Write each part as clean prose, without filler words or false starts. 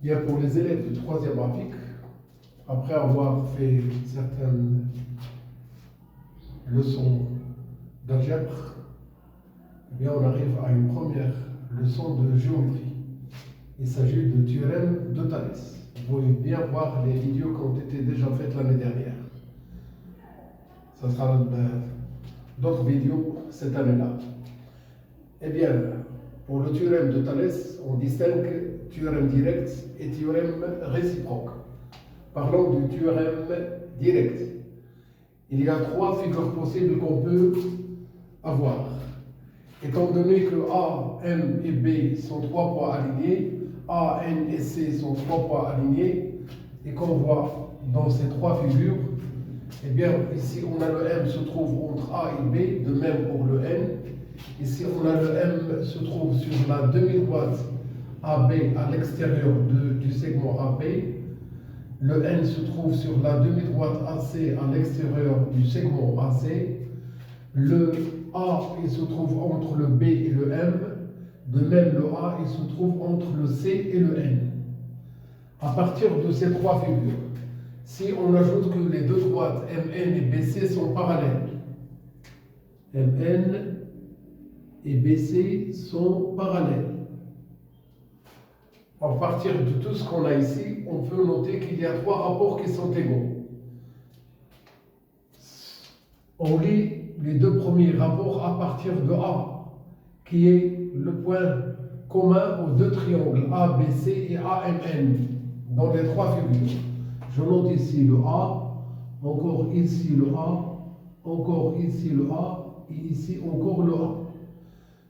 Bien, pour les élèves du troisième AFIC, après avoir fait certaines leçons d'algèbre, eh bien, on arrive à une première leçon de géométrie. Il s'agit de théorème de Thalès. Vous pouvez bien voir les vidéos qui ont été déjà faites l'année dernière. Ce sera d'autres vidéos cette année-là. Eh bien, pour le théorème de Thalès, on distingue théorème direct et théorème réciproque. Parlons du théorème direct. Il y a trois figures possibles qu'on peut avoir. Étant donné que A, M et B sont trois points alignés, A, N et C sont trois points alignés, et qu'on voit dans ces trois figures, eh bien, ici, on a le M se trouve entre A et B, de même pour le N. Ici, on a le M se trouve sur la demi-droite AB à l'extérieur du segment AB. Le N se trouve sur la demi-droite AC à l'extérieur du segment AC. Le A, il se trouve entre le B et le M. De même, le A, il se trouve entre le C et le N. À partir de ces trois figures, si on ajoute que les deux droites MN et BC sont parallèles, MN et BC sont parallèles. À partir de tout ce qu'on a ici, on peut noter qu'il y a trois rapports qui sont égaux. On lit les deux premiers rapports à partir de A, qui est le point commun aux deux triangles ABC et AMN dans les trois figures. Je note ici le A, encore ici le A, encore ici le A, et ici encore le A.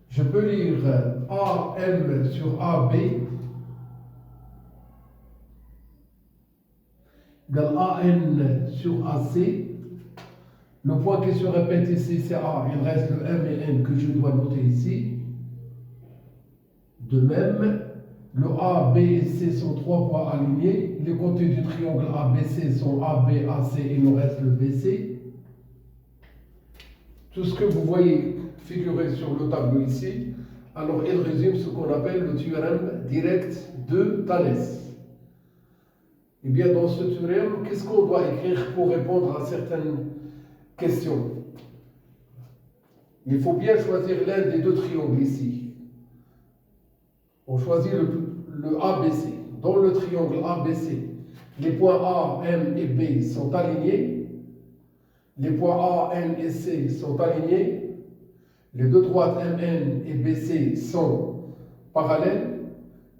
Je peux lire AM sur AB égale AN sur AC. Le point qui se répète ici, c'est A. Il reste le M et N que je dois noter ici. De même, le A, B et C sont trois points alignés. Les côtés du triangle ABC sont AB, AC et il nous reste le BC. Tout ce que vous voyez figuré sur le tableau ici, alors il résume ce qu'on appelle le théorème direct de Thalès. Et bien, dans ce théorème, qu'est-ce qu'on doit écrire pour répondre à certaines questions? Il faut bien choisir l'un des deux triangles ici. On choisit le ABC. Dans le triangle ABC, les points A, M et B sont alignés. Les points A, N et C sont alignés. Les deux droites MN et BC sont parallèles.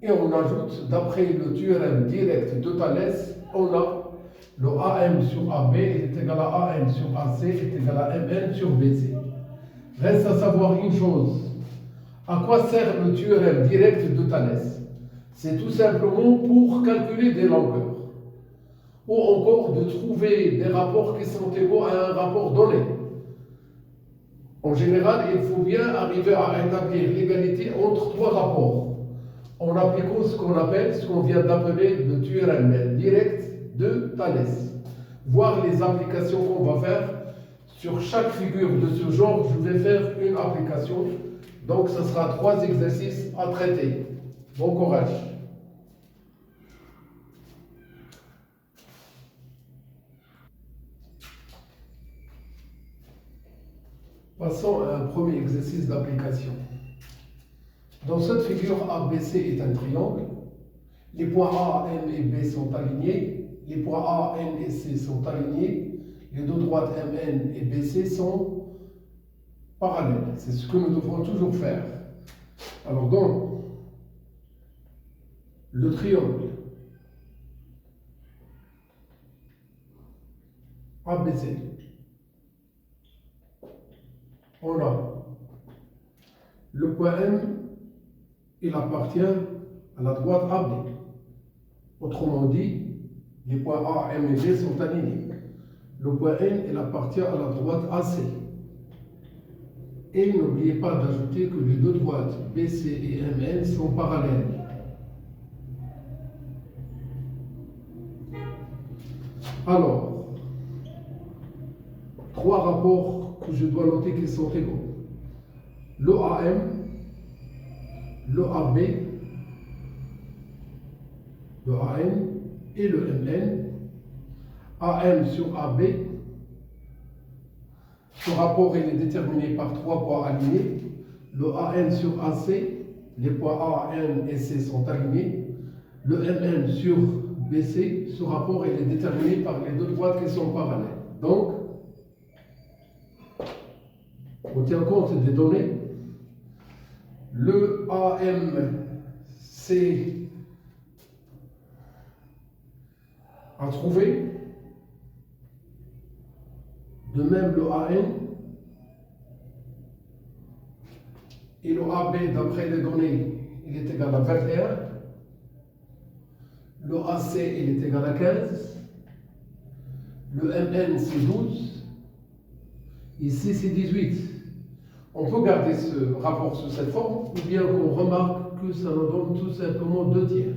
Et on ajoute, d'après le théorème direct de Thalès, on a le AM sur AB est égal à AN sur AC est égal à MN sur BC. Reste à savoir une chose. À quoi sert le théorème direct de Thalès? C'est tout simplement pour calculer des longueurs. Ou encore de trouver des rapports qui sont égaux à un rapport donné. En général, il faut bien arriver à établir l'égalité entre trois rapports, en appliquant ce qu'on appelle, ce qu'on vient d'appeler le théorème direct de Thalès. Voir les applications qu'on va faire. Sur chaque figure de ce genre, je vais faire une application. Donc, ce sera trois exercices à traiter. Bon courage. Passons à un premier exercice d'application. Dans cette figure, ABC est un triangle. Les points A, M et B sont alignés. Les points A, N et C sont alignés. Les deux droites MN et BC sont parallèles. C'est ce que nous devrons toujours faire. Alors, dans le triangle ABC, on a le point M, il appartient à la droite AB. Autrement dit, les points A, M et B sont alignés. Le point N, il appartient à la droite AC. Et n'oubliez pas d'ajouter que les deux droites BC et MN sont parallèles. Alors, trois rapports que je dois noter qui sont égaux. Le AM, le AB le AM et le MN. AM sur AB. Ce rapport il est déterminé par 3 points alignés. Le AN sur AC, les points A, N et C sont alignés. Le MN sur BC, ce rapport il est déterminé par les deux droites qui sont parallèles. Donc, on tient compte des données. Le AM, c'est à trouver. De même, le AN et le AB, d'après les données, il est égal à 21. Le AC, il est égal à 15. Le MN, c'est 12. Ici, c'est 18. On peut garder ce rapport sous cette forme, ou bien qu'on remarque que ça nous donne tout simplement 2 tiers.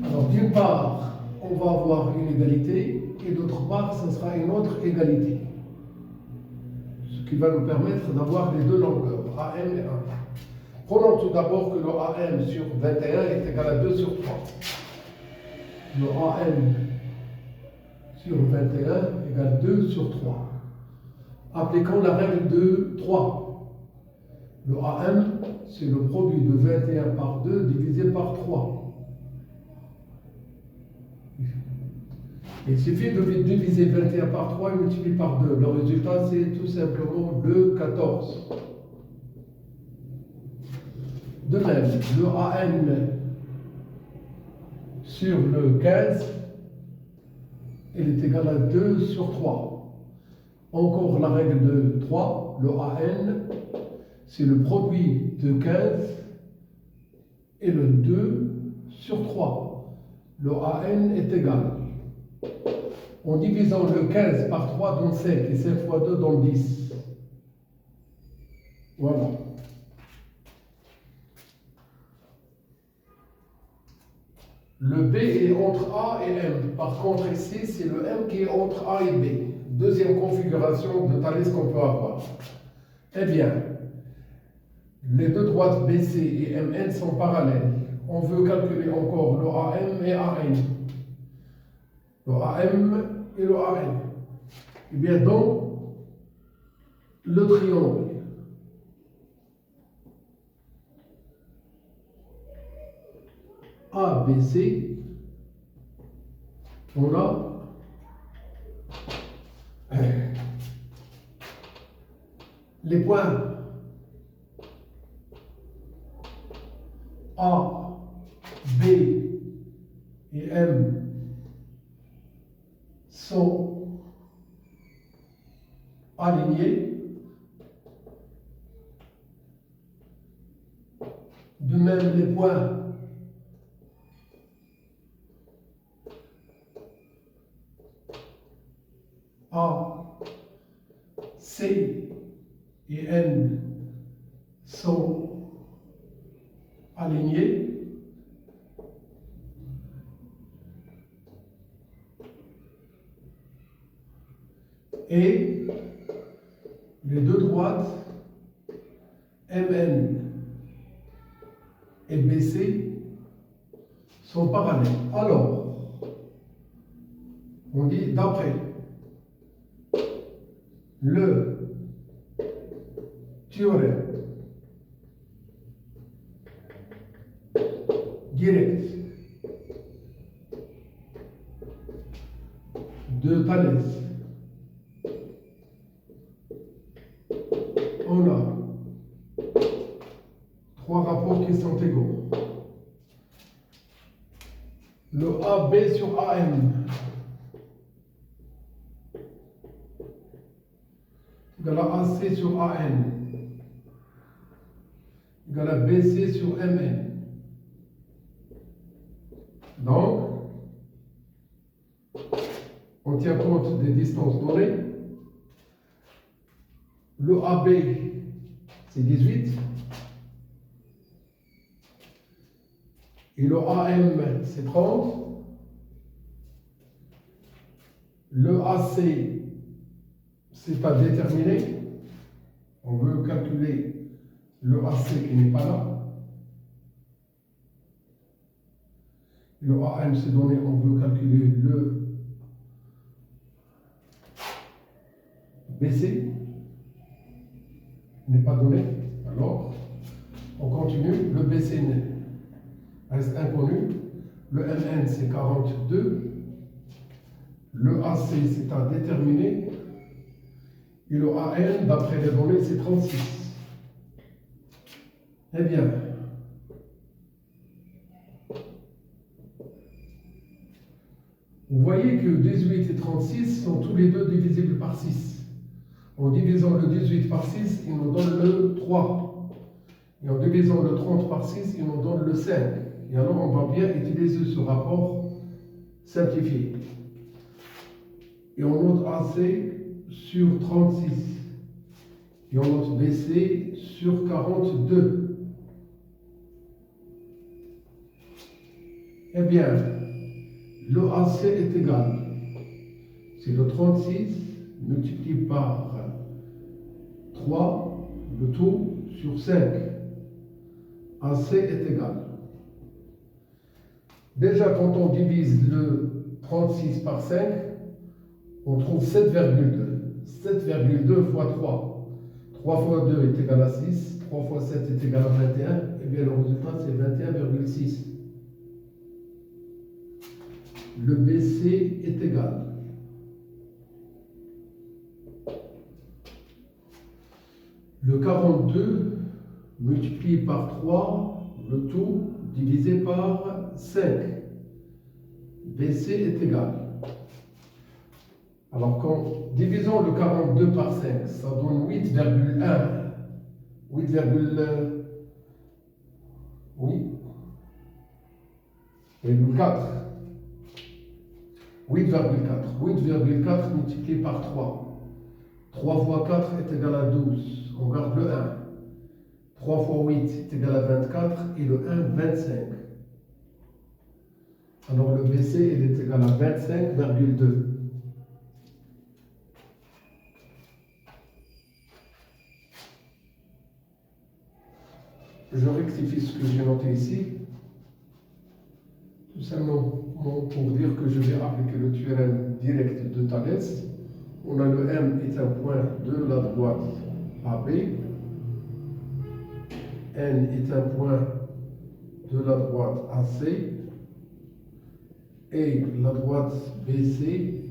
Alors, d'une part, on va avoir une égalité, et d'autre part, ce sera une autre égalité. Ce qui va nous permettre d'avoir les deux longueurs, AM et AM. Prenons tout d'abord que le AM sur 21 est égal à 2 sur 3. Le AM sur 21 égale 2 sur 3. Appliquons la règle de 3. Le AM, c'est le produit de 21 par 2 divisé par 3. Il suffit de diviser 21 par 3 et multiplier par 2. Le résultat, c'est tout simplement le 14. De même, le AN sur le 15, il est égal à 2 sur 3. Encore la règle de 3, le AN, c'est le produit de 15 et le 2 sur 3. Le AN est égal. En divisant le 15 par 3 donne 5 et 5 fois 2 donne 10. Voilà. Le B est entre A et M. Par contre, ici, c'est le M qui est entre A et B. Deuxième configuration de Thalès qu'on peut avoir. Eh bien, les deux droites BC et MN sont parallèles. On veut calculer encore le AM et AN. Le AM et le AN. Eh bien, dans le triangle ABC, on a les points A, B et M sont alignés. De même, les points A, C et N sont alignés. Et les deux droites MN et BC sont parallèles. Alors, on dit d'après le théorème direct de Thalès, on a 3 rapports qui sont égaux. Le AB sur AM égale à AC sur AN égale à BC sur MN. Donc, on tient compte des distances données. Le AB, c'est 18. Et le AM, c'est 30. Le AC, c'est à déterminer. On veut calculer le AC qui n'est pas là. Le AM c'est donné, on veut calculer le BC, n'est pas donné. Alors, on continue. Le BC reste inconnu. Le MN c'est 42. Le AC c'est à déterminer. Et le AN, d'après les données, c'est 36. Eh bien, vous voyez que 18 et 36 sont tous les deux divisibles par 6. En divisant le 18 par 6, il nous donne le 3. Et en divisant le 30 par 6, il nous donne le 5. Et alors, on va bien utiliser ce rapport simplifié. Et on note AC sur 36. Et on note BC sur 42. Eh bien, le AC est égal. C'est le 36 multiplié par 3, le tout sur 5. AC est égal. Déjà, quand on divise le 36 par 5, on trouve 7,2. 7,2 fois 3. 3 fois 2 est égal à 6. 3 fois 7 est égal à 21. Et bien, le résultat, c'est 21,6. Le BC est égal. Le 42 multiplié par 3, le tout divisé par 5. BC est égal. Alors, quand divisons le 42 par 5, ça donne 8,1. 8,4. 8,4 multiplié par 3. 3 fois 4 est égal à 12. On garde le 1. 3 fois 8 est égal à 24 et le 1, 25. Alors le BC il est égal à 25,2. Je rectifie ce que j'ai noté ici. Tout simplement pour dire que je vais appliquer le théorème direct de Thalès. On a le M est un point de la droite AB. N est un point de la droite AC. Et la droite BC,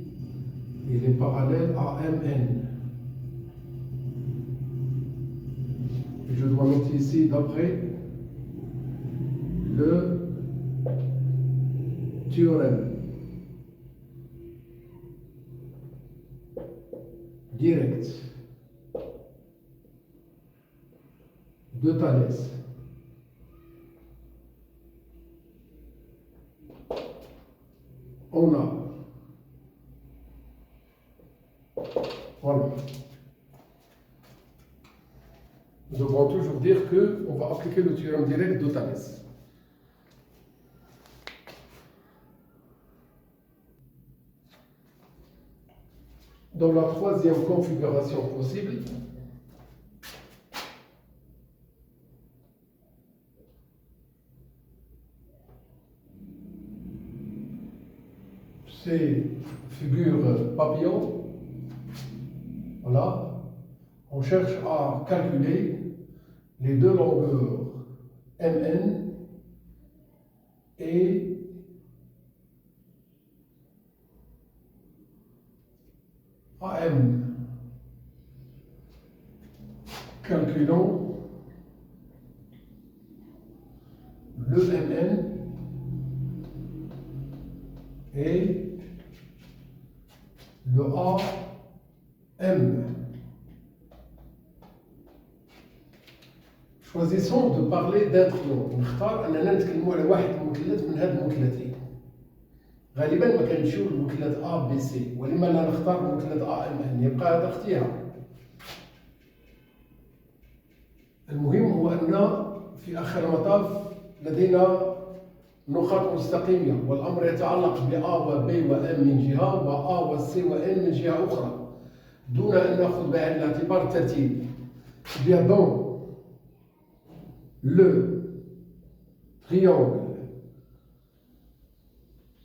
il est parallèle à MN. Et je dois noter ici d'après le théorème direct de Thalès. On a, voilà, nous devons toujours dire qu'on va appliquer le théorème direct de Thalès. Dans la troisième configuration possible, c'est figure papillon. Voilà. On cherche à calculer les deux longueurs MN et AM. Calculons le MN et le AM. Choisissons de parler d'un triangle. نختار أننا نتكلموا على واحد المثلث من هذه المثلثين. غالبا ما كنمشيو للمثلث A B C، ولما لا نختار المثلث AMN يبقى هذا اختيار. المهم هو أن في آخر المطاف لدينا نقاط مستقيمة، والأمر يتعلق ب A و B و M من جهة و A و C و N من جهة أخرى، دون أن نأخذ بعين الاعتبار الترتيب. Bien donc, le triangle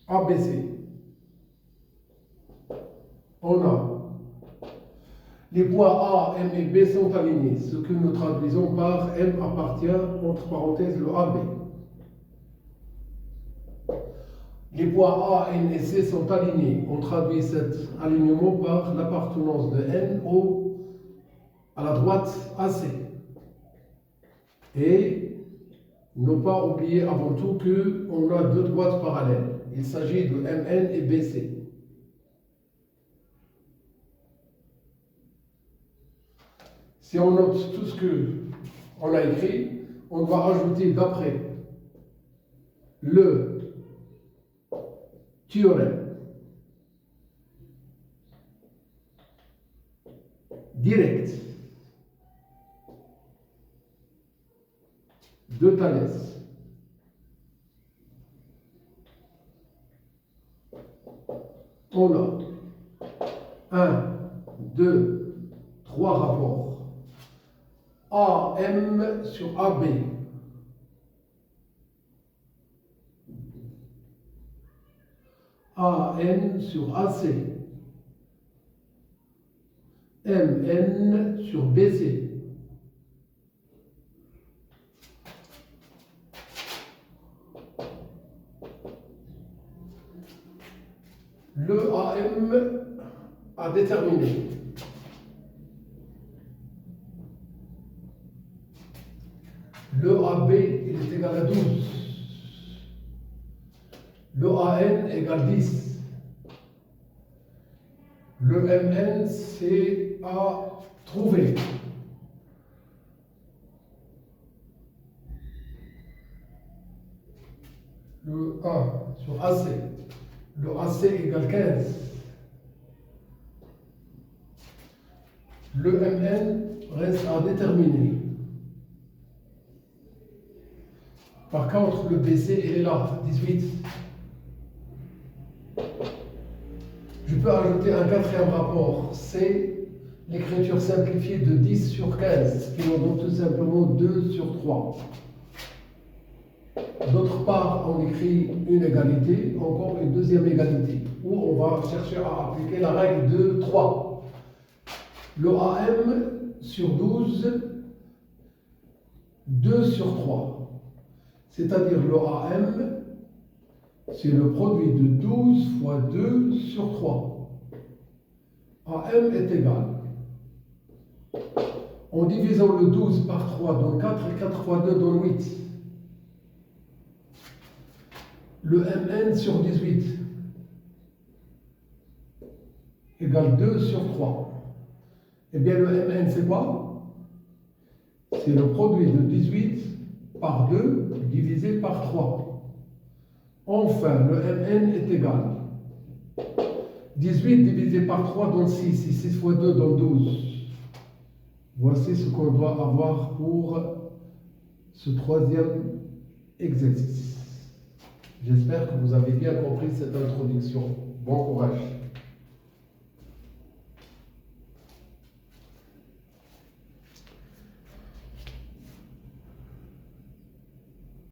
ABC. On a les poids A, M et B sont alignés, ce que nous traduisons par M appartient, entre parenthèses, le AB. Les poids A, N et C sont alignés. On traduit cet alignement par l'appartenance de N à la droite AC. Et ne pas oublier avant tout qu'on a deux droites parallèles. Il s'agit de MN et BC. Si on note tout ce qu'on a écrit, on va ajouter d'après le théorème direct de Thalès. On a 1, 2, 3 rapports. AM sur AB. AN sur AC. MN sur BC. Le AM à déterminer. Le AB il est égal à 12. Le AN égale 10. Le MN c'est à trouver. Le A sur AC. Le AC égale 15. Le MN reste à déterminer. Par contre, le BC, il est là, 18. Je peux ajouter un quatrième rapport, c'est l'écriture simplifiée de 10 sur 15, qui nous donne tout simplement 2 sur 3. D'autre part, on écrit une égalité, encore une deuxième égalité, où on va chercher à appliquer la règle de 3. Le AM sur 12, 2 sur 3. C'est-à-dire le AM, c'est le produit de 12 fois 2 sur 3. AM est égal. En divisant le 12 par 3 donne 4 et 4 fois 2 donne 8. Le MN sur 18 égale 2 sur 3. Eh bien, le MN, c'est quoi? C'est le produit de 18 par 2 divisé par 3. Enfin, le MN est égal. 18 divisé par 3 donne 6. Et 6 fois 2 donne 12. Voici ce qu'on doit avoir pour ce troisième exercice. J'espère que vous avez bien compris cette introduction. Bon courage.